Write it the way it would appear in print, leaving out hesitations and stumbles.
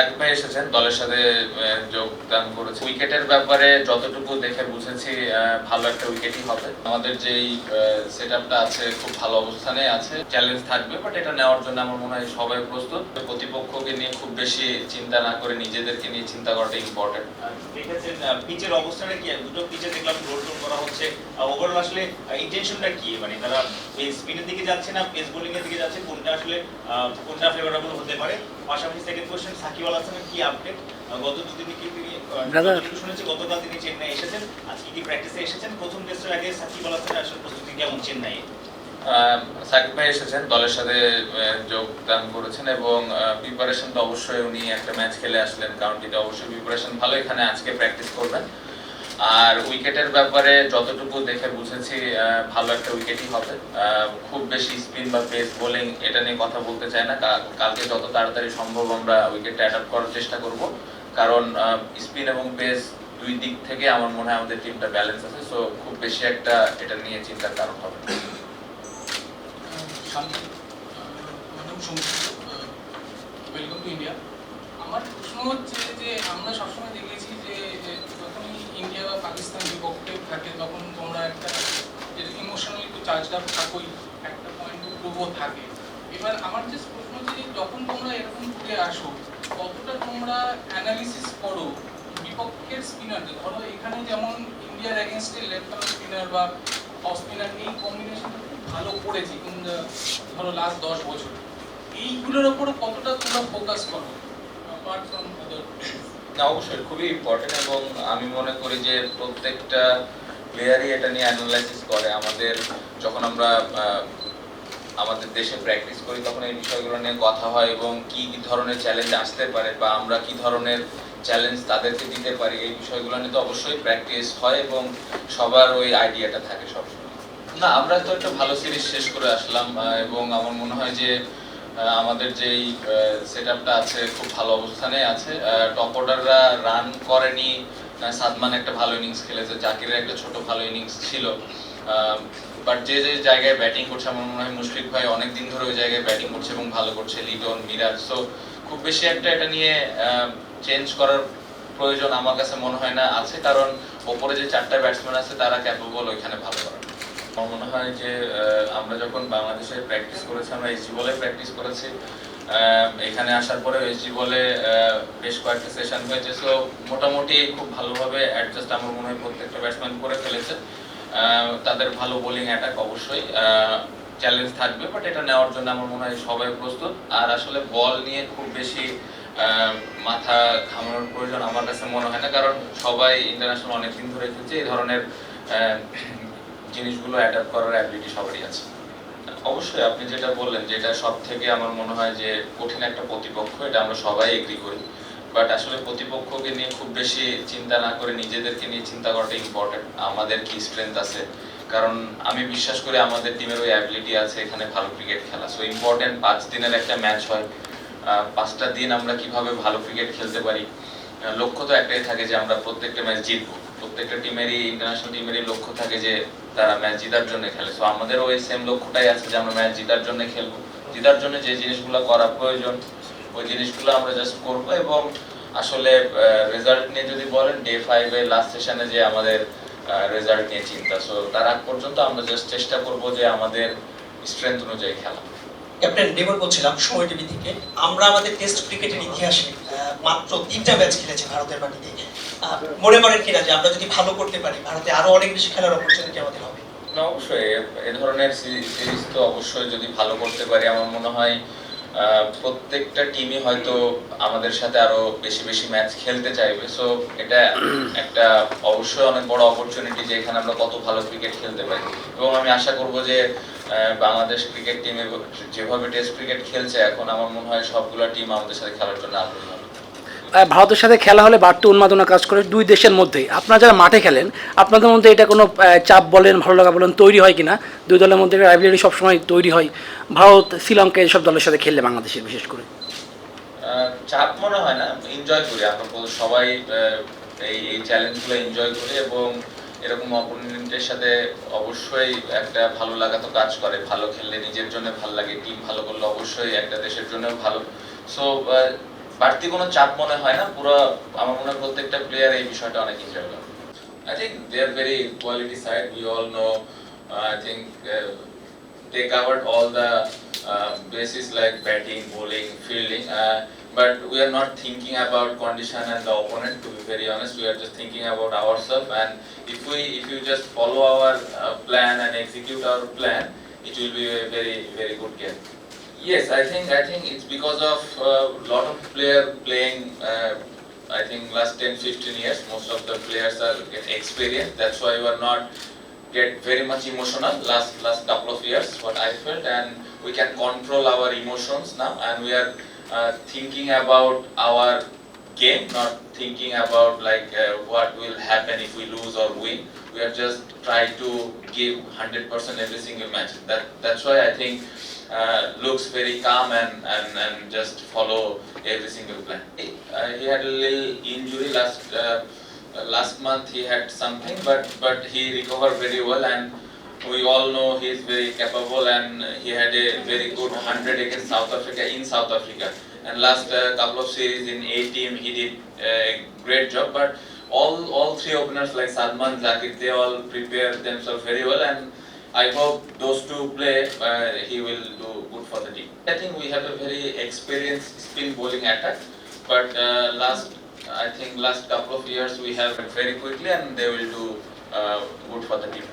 সাকিব ভাই এসেছেন দলের সাথে যোগদান করেছে। উইকেটের ব্যাপারে যতটুকু দেখে বুঝেছি ভালো একটা উইকেটই হবে। আমাদের যেই সেটআপটা আছে খুব ভালো অবস্থানে আছে। চ্যালেঞ্জ থাকবে, বাট এটা নেওয়ার জন্য আমার মনে হয় সবাই প্রস্তুত। প্রতিপক্ষকে নিয়ে খুব বেশি চিন্তা না করে নিজেদেরকে নিয়ে চিন্তা করাটা ইম্পর্টেন্ট। দেখেছেন পিচের অবস্থাটা কি? দুটো পিচে দেখলাম রোল করা হচ্ছে। ওভারঅল আসলে ইন্টেনশনটা কি? মানে তারা স্পিনের দিকে যাচ্ছে না পেস বোলিং এর দিকে যাচ্ছে, কোনটা আসলে কোনটা ফেভারেবল হতে পারে? পাশাপাশি সেকেন্ড কোশ্চেন, সাকিব আল হাসানের কি আপডেট? গত দুদিন কি শুনেছি গতকাল তিনি চেন্নাই এসেছেন, আজকে কি প্র্যাকটিসে এসেছেন? প্রথম টেস্টের আগে সাকিব আল হাসানের আসলে প্রস্তুতি কেমন চেন্নাইয়ে? সাকিব ভাই এসেছেন দলের সাথে যোগদান করেছেন এবং প্রিপারেশনটা অবশ্যই উনি একটা ম্যাচ খেলে আসলেন কাউন্টিতে, অবশ্যই প্রিপারেশন ভালো। এখানে আজকে প্র্যাকটিস করবেন। আর উইকেটের ব্যাপারে যতটুকু দেখে বুঝেছি ভালো একটা উইকেটই হবে। খুব বেশি স্পিন বা পেস বোলিং এটা নিয়ে কথা বলতে চাই না। কালকে যত তাড়াতাড়ি সম্ভব আমরা উইকেটটা অ্যাডাপ্ট করার চেষ্টা করব, কারণ স্পিন এবং পেস দুই দিক থেকে আমার মনে হয় আমাদের টিমটা ব্যালেন্স আছে। সো খুব বেশি একটা এটা নিয়ে চিন্তার কারণ হবে না। Welcome to India. আমার প্রশ্ন হচ্ছে যে আমরা সবসময় দেখেছি যে যখনই ইন্ডিয়া বা পাকিস্তান বিপক্ষে থাকে তখন তোমরা একটা ইমোশনালি একটু চার্জড আপ থাকোই, একটা পয়েন্ট প্রভো থাকে। এবার আমার যে প্রশ্ন হচ্ছে যে যখন তোমরা এরকম ঘুরে আসো কতটা তোমরা অ্যানালিসিস করো বিপক্ষের স্পিনারদের? ধরো এখানে যেমন ইন্ডিয়ার এগেনস্টে লেফট আর্ম স্পিনার বা অফ স্পিনার এই কম্বিনেশনটা খুব ভালো করেছে কিন্তু ধরো লাস্ট 10 বছর, এইগুলোর ওপর কতটা তোমরা ফোকাস করো অ্যাপার্ট ফ্রম আদার? না, অবশ্যই খুবই ইম্পর্টেন্ট এবং আমি মনে করি যে প্রত্যেকটা প্লেয়ারই এটা নিয়ে অ্যানালাইসিস করে। আমাদের যখন আমরা আমাদের দেশে প্র্যাকটিস করি তখন এই বিষয়গুলো নিয়ে কথা হয় এবং কি কি ধরনের চ্যালেঞ্জ আসতে পারে বা আমরা কি ধরনের চ্যালেঞ্জ তাদেরকে দিতে পারি, এই বিষয়গুলো নিয়ে তো অবশ্যই প্র্যাকটিস হয় এবং সবার ওই আইডিয়াটা থাকে সবসময়। না, আমরা তো একটা ভালো সিরিজ শেষ করে আসলাম এবং আমার মনে হয় যে আমাদের যেই সেটআপটা আছে খুব ভালো অবস্থানে আছে। টপ অর্ডাররা রান করেনি, সাদমান একটা ভালো ইনিংস খেলেছে, জাকিরের একটা ছোট ভালো ইনিংস ছিল, বাট যে যে জায়গায় ব্যাটিং করছে আমার মনে হয় মুশফিক ভাই অনেকদিন ধরে ওই জায়গায় ব্যাটিং করছে এবং ভালো করছে, লিটন, মিরাজ। সো খুব বেশি একটা এটা নিয়ে চেঞ্জ করার প্রয়োজন আমার কাছে মনে হয় না আছে, কারণ ওপরে যে চারটা ব্যাটসম্যান আছে তারা ক্যাপেবল ওইখানে ভালো করার। আমার মনে হয় যে আমরা যখন বাংলাদেশে প্র্যাকটিস করেছি আমরা এসজি বলে প্র্যাকটিস করেছি, এখানে আসার পরে এসজি বলে বেশ কয়েকটা সেশন হয়েছে। সো মোটামুটি খুব ভালোভাবে অ্যাডজাস্ট আমার মনে হয় প্রত্যেকটা ব্যাটসম্যান করে ফেলেছে। তাদের ভালো বোলিং অ্যাটাক অবশ্যই চ্যালেঞ্জ থাকবে, বাট এটা নেওয়ার জন্য আমার মনে হয় সবাই প্রস্তুত। আর আসলে বল নিয়ে খুব বেশি মাথা ঘামানোর প্রয়োজন আমার কাছে মনে হয় না, কারণ সবাই ইন্টারন্যাশনাল অনেকদিন ধরে খেলছে, এই ধরনের জিনিসগুলো অ্যাডাপ্ট করার অ্যাবিলিটি সবারই আছে। অবশ্যই আপনি যেটা বললেন যেটা সব থেকে আমার মনে হয় যে কঠিন একটা প্রতিপক্ষ, এটা আমরা সবাই এগ্রি করি, বাট আসলে প্রতিপক্ষকে নিয়ে খুব বেশি চিন্তা না করে নিজেদেরকে নিয়ে চিন্তা করাটা ইম্পর্টেন্ট। আমাদের কি স্ট্রেংথ আছে, কারণ আমি বিশ্বাস করি আমাদের টিমের ওই অ্যাবিলিটি আছে এখানে ভালো ক্রিকেট খেলা। সো ইম্পর্টেন্ট 5 দিনের একটা ম্যাচ হয়, 5টা দিন আমরা কিভাবে ভালো ক্রিকেট খেলতে পারি। লক্ষ্য তো একটাই থাকে যে আমরা প্রত্যেকটা ম্যাচ জিতবো। প্রত্যেকটা টিমেরই ইন্টারন্যাশনাল টিমেরই লক্ষ্য থাকে যে তারা ম্যাচ জেতার জন্য খেলে। সো আমাদেরও ওই সেম লক্ষ্যটাই আছে যে আমরা ম্যাচ জেতার জন্য খেলবো। জেতার জন্য যে জিনিসগুলো করা প্রয়োজন ওই জিনিসগুলো আমরা জাস্ট করবো। এবং আসলে রেজাল্ট নিয়ে যদি বলেন ডে 5 এর লাস্ট সেশনে যে আমাদের রেজাল্ট নিয়ে চিন্তা, সো তার আগ পর্যন্ত আমরা জাস্ট চেষ্টা করব যে আমাদের স্ট্রেংথ অনুযায়ী খেলা। ক্যাপ্টেন ডেবর বলছিলাম সময় টিভি থেকে। আমরা আমাদের টেস্ট ক্রিকেটের ইতিহাসে মাত্র 3টা ম্যাচ খেলেছি ভারতের মাটিতে। মনে করেন কিনা যে আমরা যদি ভালো করতে পারি ভারতে আরো অনেক বেশি খেলার অপরচুনিটি আমাদের হবে? না, অবশ্যই এই ধরনের সিরিজ তো অবশ্যই যদি ভালো করতে পারি আমার মনে হয় প্রত্যেকটা টিমই হয়তো আমাদের সাথে আরো বেশি বেশি ম্যাচ খেলতে চাইবে। সো এটা একটা অবশ্যই অনেক বড় অপরচুনিটি যে এখানে আমরা কত ভালো ক্রিকেট খেলতে পারি। এবং আমি আশা করব যে বাংলাদেশ ক্রিকেট টিমে যেভাবে টেস্ট ক্রিকেট খেলছে এখন আমার মনে হয় সবগুলো টিম আমাদের সাথে খেলার জন্য আগ্রহী হবে। ভারতের সাথে খেলা হলে বাড়তি উন্মাদনা কাজ করে দুই দেশের মধ্যে। আপনারা যারা মাঠে খেলেন আপনাদের মধ্যে এটা কোনো চাপ বলেন ভালো লাগা বলেন তৈরি হয় কিনা? দুই দলের মধ্যে রাইভালরি সবসময় তৈরি হয় ভারত শ্রীলঙ্কা এইসব দলের সাথে খেললে বাংলাদেশের বিশেষ করে? চাপ মনে হয় না, এনজয় করি আমরা সবাই, এই চ্যালেঞ্জগুলো এনজয় করি এবং এরকম অপোনেন্টের সাথে অবশ্যই একটা ভালো লাগা তো কাজ করে। ভালো খেললে নিজের জন্য ভালো লাগে, টিম ভালো করলে অবশ্যই একটা দেশের জন্য ভালো। সো বাড়তি কোনো চাপ মনে হয় না, পুরো আমার মনে হয় প্রত্যেকটা প্লেয়ার এই বিষয়টা অনেক এনজয় করে। I think they are very quality side. We all know. I think they covered all the bases like batting, bowling, fielding. But we are not thinking about condition and the opponent. To be very honest, we are just thinking about ourselves. And if you just follow our plan and execute our plan, it will be a very good game. Yes, I think it's because of lot of player playing. I think last 10-15 years, most of the players are get experience. That's why we are not get very much emotional last couple of years. What I felt, and we can control our emotions now, and we are thinking about our game, not thinking about like what will happen if we lose or win. We are just try to give 100% every single match. That's why I think looks very calm and just follow every single plan. He had a little injury last month. He had something, but he recovered very well, and we all know he is very capable, and he had a very good 100 against South Africa in South Africa. And last couple of series in A team, he did a great job. But all three openers like Salman, Zakir, they all prepare themselves very well, and I hope those two play. He will do good for the team. I think we have a very experienced spin bowling attack, but last couple of years we have very quickly, and they will do good for the team.